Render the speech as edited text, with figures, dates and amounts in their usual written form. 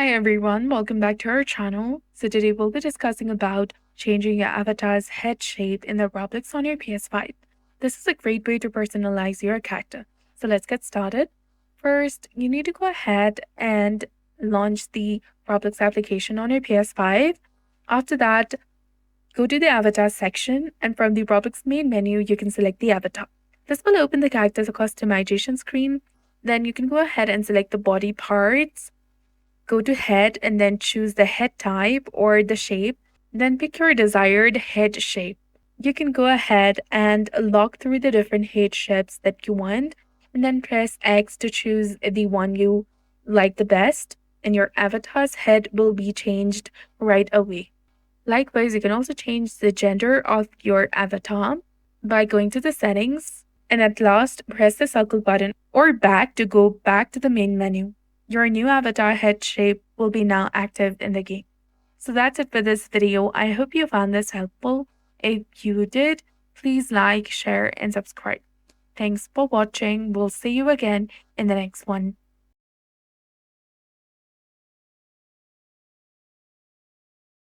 Hi everyone, welcome back to our channel. So today we'll be discussing about changing your avatar's head shape in the Roblox on your PS5. This is a great way to personalize your character. So let's get started. First, you need to go ahead and launch the Roblox application on your PS5. After that, go to the avatar section, and from the Roblox main menu, you can select the avatar. This will open the character's customization screen. Then you can go ahead and select the body parts. Go to head and then choose the head type or the shape. Then pick your desired head shape. You can go ahead and lock through the different head shapes that you want and then press X to choose the one you like the best, and your avatar's head will be changed right away. Likewise, you can also change the gender of your avatar by going to the settings and at last press the circle button or back to go back to the main menu. Your new avatar head shape will be now active in the game. So that's it for this video. I hope you found this helpful. If you did, please like, share, and subscribe. Thanks for watching. We'll see you again in the next one.